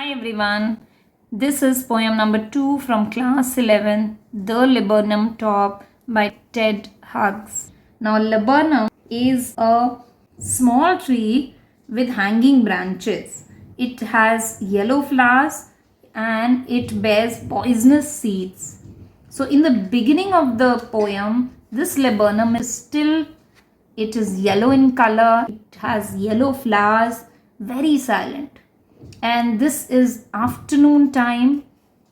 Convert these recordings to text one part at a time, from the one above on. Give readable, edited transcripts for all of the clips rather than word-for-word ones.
Hi everyone, this is poem number 2 from class 11, The Laburnum Top by Ted Hughes. Now laburnum is a small tree with hanging branches. It has yellow flowers and it bears poisonous seeds. So in the beginning of the poem, this laburnum it is yellow in color, it has yellow flowers, very silent. And this is afternoon time,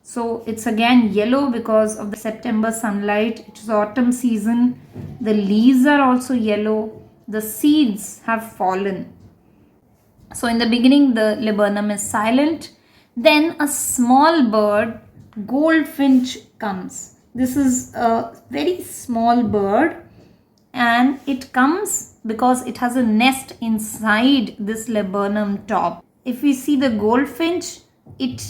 so it's again yellow because of the September sunlight. It is autumn season. The leaves are also yellow. The seeds have fallen. So in the beginning the laburnum is silent. Then a small bird, goldfinch, comes. This is a very small bird and it comes because it has a nest inside this laburnum top. If we see the goldfinch, it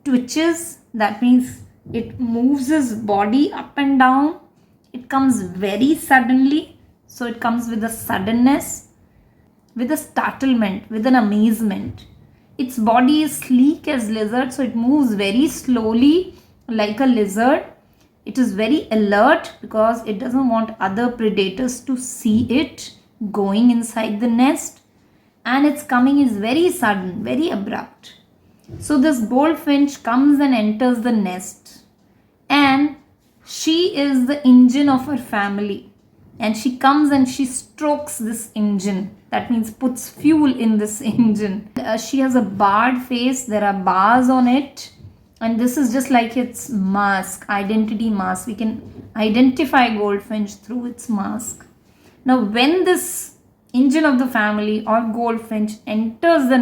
twitches, that means it moves its body up and down. It comes very suddenly, so it comes with a suddenness, with a startlement, with an amazement. Its body is sleek as lizard, so it moves very slowly like a lizard. It is very alert because it doesn't want other predators to see it going inside the nest. And its coming is very sudden, very abrupt. So this goldfinch comes and enters the nest, and she is the engine of her family, and she comes and she strokes this engine, that means puts fuel in this engine. She has a barred face, there are bars on it, and this is just like its mask, identity mask. We can identify goldfinch through its mask. Now when this engine of the family or goldfinch enters the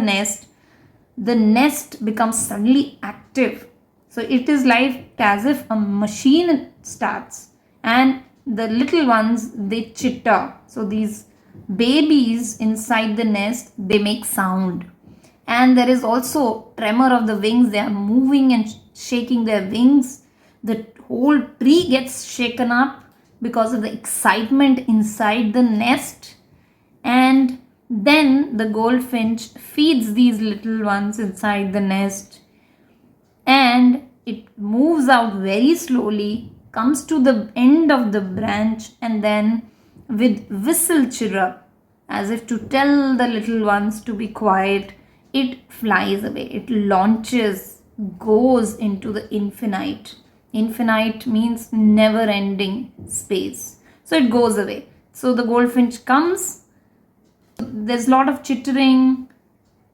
nest becomes suddenly active. So it is like as if a machine starts, and the little ones, they chitter. So these babies inside the nest, they make sound, and there is also tremor of the wings. They are moving and shaking their wings. The whole tree gets shaken up because of the excitement inside the nest. And then the goldfinch feeds these little ones inside the nest, and it moves out very slowly, comes to the end of the branch, and then with whistle chirrup, as if to tell the little ones to be quiet, it flies away. It launches, goes into the infinite. Infinite means never ending space. So it goes away. So the goldfinch comes. There's a lot of chittering,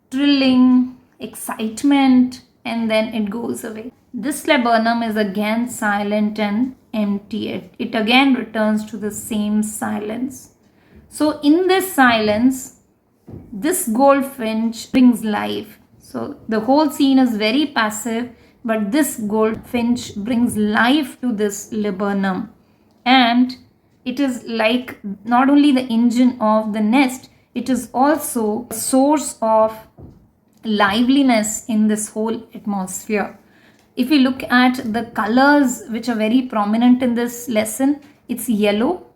trilling, excitement, and then it goes away. This laburnum is again silent and empty. It again returns to the same silence. So in this silence, this goldfinch brings life. So the whole scene is very passive, but this goldfinch brings life to this laburnum. And it is like not only the engine of the nest, it is also a source of liveliness in this whole atmosphere. If we look at the colors which are very prominent in this lesson, it's yellow,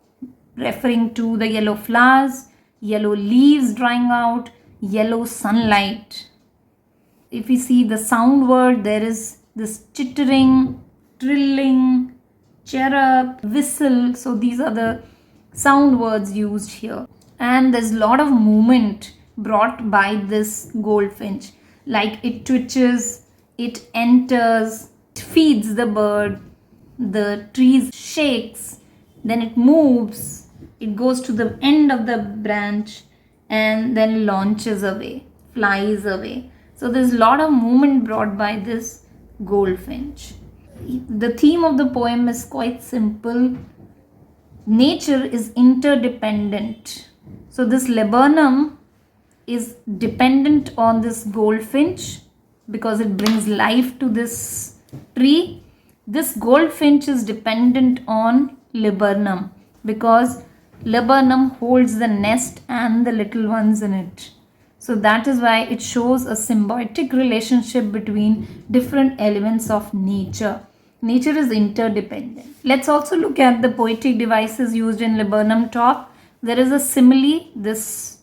referring to the yellow flowers, yellow leaves drying out, yellow sunlight. If we see the sound word, there is this chittering, trilling, chirrup, whistle. So these are the sound words used here. And there's a lot of movement brought by this goldfinch, like it twitches, it enters, it feeds the bird, the tree shakes, then it moves, it goes to the end of the branch, and then launches away, flies away. So there's a lot of movement brought by this goldfinch. The theme of the poem is quite simple. Nature is interdependent. So this laburnum is dependent on this goldfinch because it brings life to this tree. This goldfinch is dependent on laburnum because laburnum holds the nest and the little ones in it. So that is why it shows a symbiotic relationship between different elements of nature. Nature is interdependent. Let's also look at the poetic devices used in Laburnum Top. There is a simile. This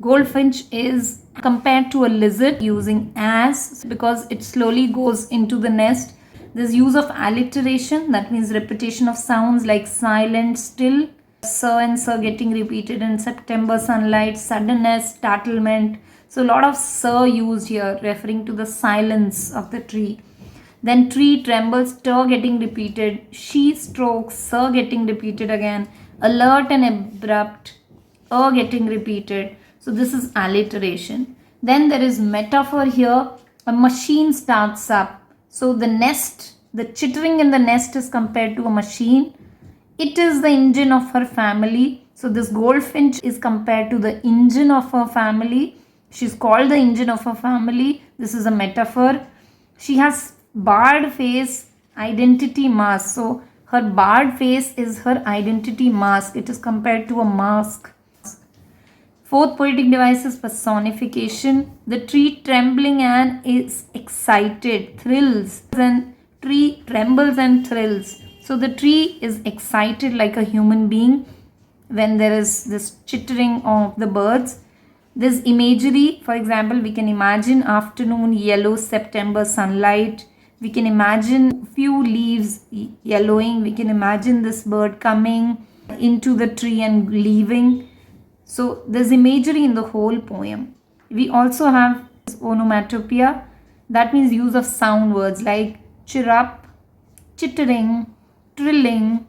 goldfinch is compared to a lizard using as because it slowly goes into the nest. There's use of alliteration, that means repetition of sounds like silent, still, sir and sir getting repeated in September sunlight, suddenness, startlement. So a lot of sir used here referring to the silence of the tree. Then tree trembles, stir getting repeated, she strokes, sir getting repeated again, alert and abrupt, getting repeated. So this is alliteration. Then there is metaphor here. A machine starts up. So the nest, the chittering in the nest is compared to a machine. It is the engine of her family. So this goldfinch is compared to the engine of her family. She's called the engine of her family. This is a metaphor. She has barred face, identity mask. So her barred face is her identity mask. It is compared to a mask. Fourth poetic device is personification. The tree trembling and is excited, thrills, and tree trembles and thrills. So the tree is excited like a human being when there is this chittering of the birds. This imagery, for example, we can imagine afternoon yellow September sunlight. We can imagine few leaves yellowing. We can imagine this bird coming into the tree and leaving. So there's imagery in the whole poem. We also have onomatopoeia, that means use of sound words like chirrup, chittering, trilling,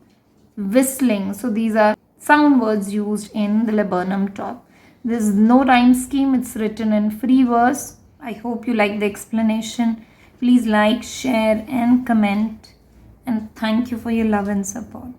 whistling. So these are sound words used in the Laburnum Top. There's no rhyme scheme, it's written in free verse. I hope you like the explanation. Please like, share and comment, and thank you for your love and support.